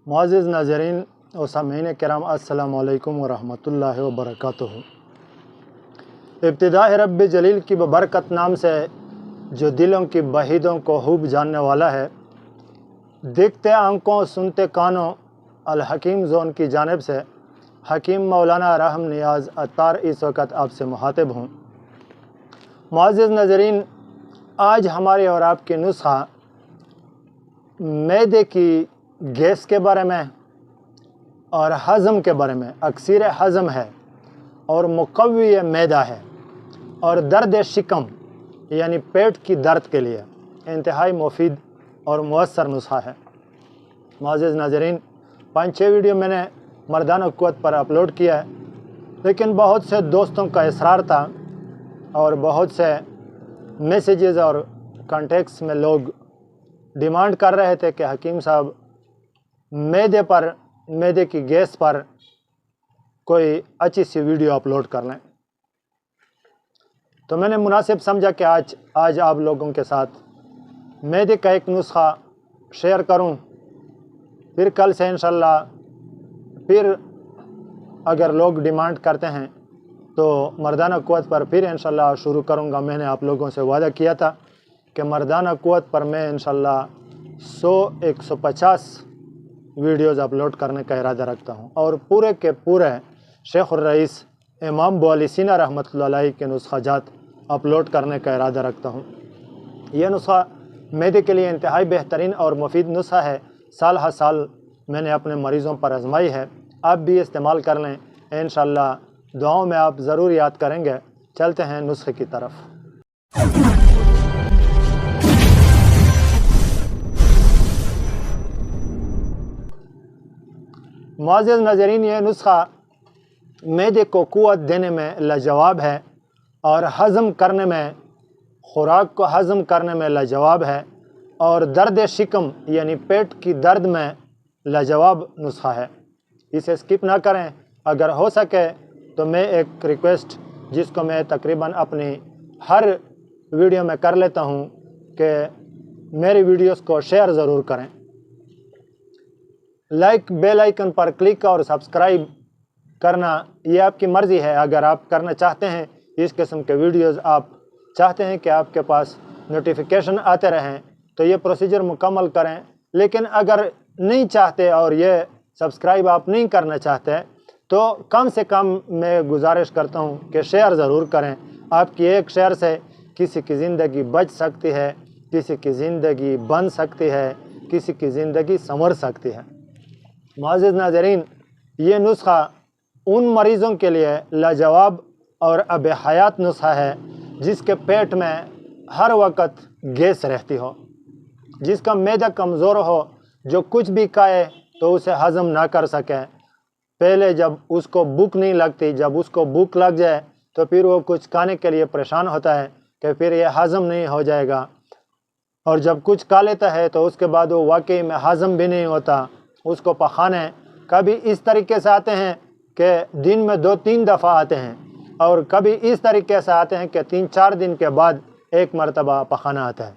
मुअज़्ज़िज़ नाज़रीन और सामीन किराम, अस्सलामु अलैकुम व रहमतुल्लाहि व बरकातुहू। इब्तिदा रब्बी जलील की बरकत नाम से जो दिलों की बहीदों को खूब जानने वाला है, देखते आंखों सुनते कानों अल हकीम ज़ोन की जानिब से हकीम मौलाना रहम नियाज़ अत्तार इस वक्त आपसे मुखातिब हूँ। मुअज़्ज़िज़ नाज़रीन, आज हमारे और आपकी नुस्खा मैदे की गैस के बारे में और हज़म के बारे में। अक्सीर हज़म है और मुक़व्वी मैदा है और दर्द शिकम यानी पेट की दर्द के लिए इंतहाई मुफीद और मुअस्सर नुस्खा है। मुअज़्ज़िज़ नाज़रीन, 5-6 वीडियो मैंने मर्दाना क़ुव्वत पर अपलोड किया है, लेकिन बहुत से दोस्तों का इसरार था और बहुत से मैसेजेस और कॉन्टेक्ट्स में लोग डिमांड कर रहे थे कि हकीम साहब मैदे की गैस पर कोई अच्छी सी वीडियो अपलोड कर लें। तो मैंने मुनासिब समझा कि आज आप लोगों के साथ मैदे का एक नुस्खा शेयर करूं। फिर कल से इंशाल्लाह फिर अगर लोग डिमांड करते हैं तो मर्दाना क़ुव्वत पर फिर इंशाल्लाह शुरू करूंगा। मैंने आप लोगों से वादा किया था कि मर्दाना क़ुव्वत पर मैं इंशाल्लाह 100-150 वीडियोज़ अपलोड करने का इरादा रखता हूं और पूरे के पूरे शेख रईस इमाम अबू अली सीना रहमतुल्लाह अलैहि के नुस्ख़ाजात अपलोड करने का इरादा रखता हूं। यह नुस्खा मैदे के लिए इंतहाई बेहतरीन और मुफीद नुस्खा है। साल हर साल मैंने अपने मरीज़ों पर आजमाई है। आप भी इस्तेमाल कर लें, इंशाल्लाह दुआओं में आप ज़रूर याद करेंगे। चलते हैं नुस्खे की तरफ। मुअज़्ज़िज़ नाज़रीन, यह नुस्खा मैदे को क़ुव्वत देने में लाजवाब है और हज़म करने में, खुराक को हज़म करने में लाजवाब है और दर्द शिकम यानी पेट की दर्द में लाजवाब नुस्खा है। इसे स्किप ना करें। अगर हो सके तो मैं एक रिक्वेस्ट जिसको मैं तकरीबन अपनी हर वीडियो में कर लेता हूँ कि मेरी वीडियोस को शेयर ज़रूर करें। लाइक बेल आइकन पर क्लिक और सब्सक्राइब करना ये आपकी मर्ज़ी है। अगर आप करना चाहते हैं, इस किस्म के वीडियोस आप चाहते हैं कि आपके पास नोटिफिकेशन आते रहें, तो ये प्रोसीजर मुकम्मल करें। लेकिन अगर नहीं चाहते और ये सब्सक्राइब आप नहीं करना चाहते, तो कम से कम मैं गुजारिश करता हूँ कि शेयर ज़रूर करें। आपकी एक शेयर से किसी की ज़िंदगी बच सकती है, किसी की ज़िंदगी बन सकती है, किसी की ज़िंदगी संवर सकती है। मुअज़्ज़िज़ नाज़रीन, ये नुस्खा उन मरीज़ों के लिए लाजवाब और अब हयात नुस्खा है जिसके पेट में हर वक्त गैस रहती हो, जिसका मैदा कमज़ोर हो, जो कुछ भी खाए तो उसे हज़म ना कर सके। पहले जब उसको भूख नहीं लगती, जब उसको भूख लग जाए तो फिर वो कुछ खाने के लिए परेशान होता है कि फिर ये हज़म नहीं हो जाएगा, और जब कुछ खा लेता है तो उसके बाद वो वाकई में हज़म भी नहीं होता। उसको पखाने कभी इस तरीके से आते हैं कि दिन में 2-3 दफ़ा आते हैं, और कभी इस तरीके से आते हैं कि 3-4 दिन के बाद एक मरतबा पखाना आता है।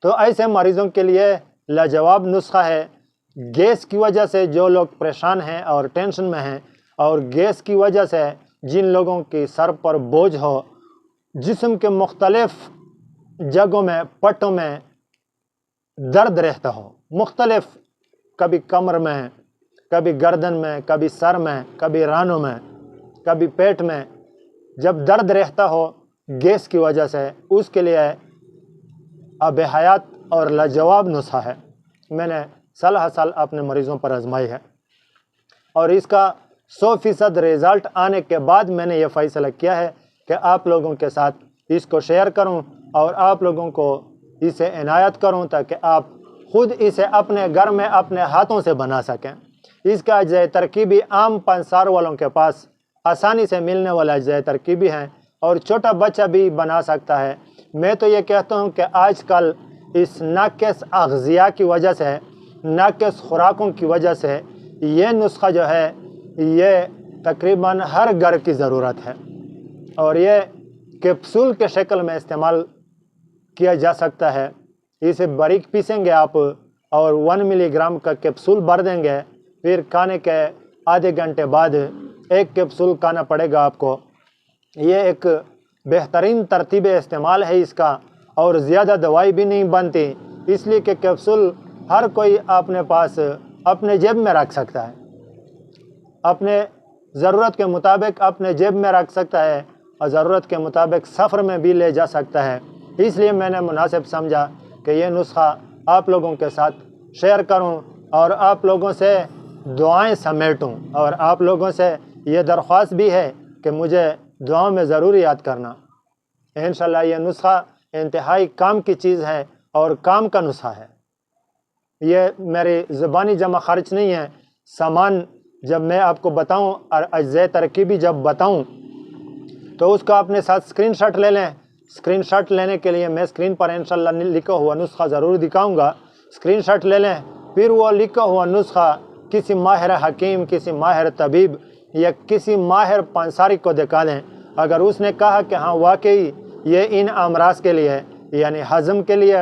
तो ऐसे मरीज़ों के लिए लाजवाब नुस्खा है। गैस की वजह से जो लोग परेशान हैं और टेंशन में हैं, और गैस की वजह से जिन लोगों की सर पर बोझ हो, जिस्म के मुख्तलिफ जगहों में, पट्टों में दर्द रहता हो, मुख्तलिफ, कभी कमर में, कभी गर्दन में, कभी सर में, कभी रानों में, कभी पेट में, जब दर्द रहता हो गैस की वजह से, उसके लिए अब हयात और लाजवाब नुस्खा है। मैंने साल हर साल अपने मरीज़ों पर आजमाई है और इसका 100% रिज़ल्ट आने के बाद मैंने ये फ़ैसला किया है कि आप लोगों के साथ इसको शेयर करूं और आप लोगों को इसे इनायत करूं, ताकि आप ख़ुद इसे अपने घर में अपने हाथों से बना सकें। इसका अज्जाए तरकीबी आम पंसार वालों के पास आसानी से मिलने वाला अज्जाए तरकीबी हैं और छोटा बच्चा भी बना सकता है। मैं तो ये कहता हूँ कि आजकल इस नाक़िस अग़ज़िया की वजह से, नाक़िस खुराकों की वजह से ये नुस्खा जो है ये तकरीबन हर घर की ज़रूरत है, और ये कैप्सूल के शक्ल में इस्तेमाल किया जा सकता है। इसे बारीक पीसेंगे आप और 1 मिलीग्राम का कैप्सूल भर देंगे। फिर खाने के आधे घंटे बाद एक कैप्सूल खाना पड़ेगा आपको। ये एक बेहतरीन तरतीब इस्तेमाल है इसका, और ज़्यादा दवाई भी नहीं बनती, इसलिए कि कैप्सूल हर कोई अपने पास अपने जेब में रख सकता है, अपने ज़रूरत के मुताबिक अपने जेब में रख सकता है और ज़रूरत के मुताबिक सफ़र में भी ले जा सकता है। इसलिए मैंने मुनासिब समझा कि ये नुस्खा आप लोगों के साथ शेयर करूं और आप लोगों से दुआएं समेटूं, और आप लोगों से ये दरख्वास्त भी है कि मुझे दुआओं में ज़रूर याद करना। इंशाल्लाह ये नुस्खा इंतहाई काम की चीज़ है और काम का नुस्खा है। ये मेरी ज़बानी जमा खर्च नहीं है। सामान जब मैं आपको बताऊं और अज्ज़े तरकीबी जब बताऊं तो उसका अपने साथ स्क्रीनशॉट ले लें। स्क्रीनशॉट लेने के लिए मैं स्क्रीन पर इंशाल्लाह लिखा हुआ नुस्खा ज़रूर दिखाऊंगा, स्क्रीनशॉट ले लें। फिर वो लिखा हुआ नुस्खा किसी माहिर हकीम, किसी माहिर तबीब या किसी माहिर पंसारी को दिखा दें। अगर उसने कहा कि हाँ वाकई ये इन अमराज के लिए यानी हज़म के लिए,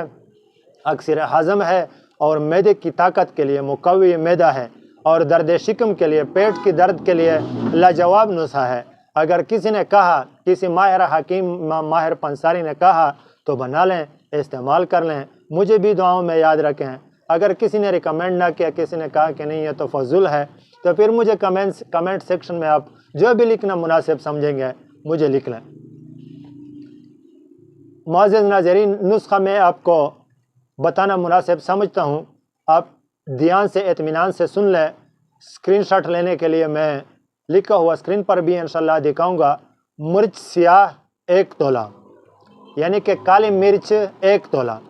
अक्सर हज़म है और मैदे की ताकत के लिए मुकव्वी मैदा है, और दर्द शिकम के लिए, पेट की दर्द के लिए लाजवाब नुस्खा है। अगर किसी ने कहा, किसी माहिर हकीम माहिर पंसारी ने कहा तो बना लें, इस्तेमाल कर लें, मुझे भी दुआओं में याद रखें। अगर किसी ने रिकमेंड ना किया, किसी ने कहा कि नहीं ये तो फजूल है, तो फिर मुझे कमेंट सेक्शन में आप जो भी लिखना मुनासिब समझेंगे मुझे लिख लें। मुअज़्ज़िज़ नाज़रीन, नुस्खा मैं आपको बताना मुनासिब समझता हूँ, आप ध्यान से इत्मीनान से सुन लें। स्क्रीनशॉट लेने के लिए मैं लिखा हुआ स्क्रीन पर भी इंशाल्लाह दिखाऊंगा। मिर्च सियाह 1 तोला यानी कि काली मिर्च 1 तोला,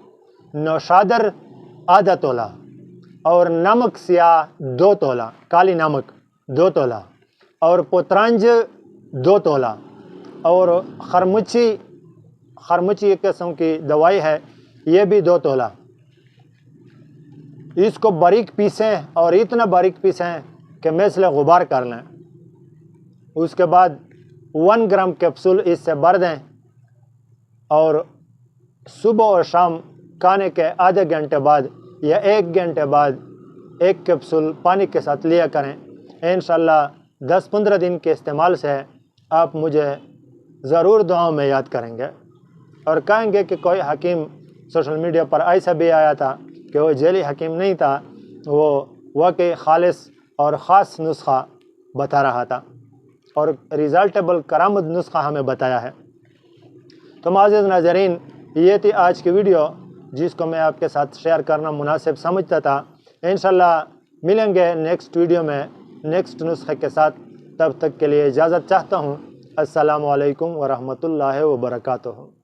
नौशादर आधा तोला, और नमक सियाह 2 तोला, काली नमक 2 तोला, और पोतरंज 2 तोला, और खरमुची एक किस्म की दवाई है, ये भी 2 तोला। इसको बारीक पीसें और इतना बारीक पीसें कि मिसल गुबार कर लें। उसके बाद 1 ग्राम कैप्सूल इससे भर दें और सुबह और शाम खाने के आधे घंटे बाद या 1 घंटे बाद 1 कैप्सूल पानी के साथ लिया करें। इंशाल्लाह 10-15 दिन के इस्तेमाल से आप मुझे ज़रूर दुआओं में याद करेंगे और कहेंगे कि कोई हकीम सोशल मीडिया पर ऐसा भी आया था कि वो जेली हकीम नहीं था, वो वाकई खालिस और ख़ास नुस्खा बता रहा था और रिज़ल्टेबल करामत नुस्खा हमें बताया है। तो मुअज़्ज़िज़ नाज़रीन, ये थी आज की वीडियो जिसको मैं आपके साथ शेयर करना मुनासिब समझता था। इंशाल्लाह मिलेंगे नेक्स्ट वीडियो में नेक्स्ट नुस्खे के साथ। तब तक के लिए इजाज़त चाहता हूँ। अस्सलामु अलैकुम व रहमतुल्लाहि व बरकातुहू।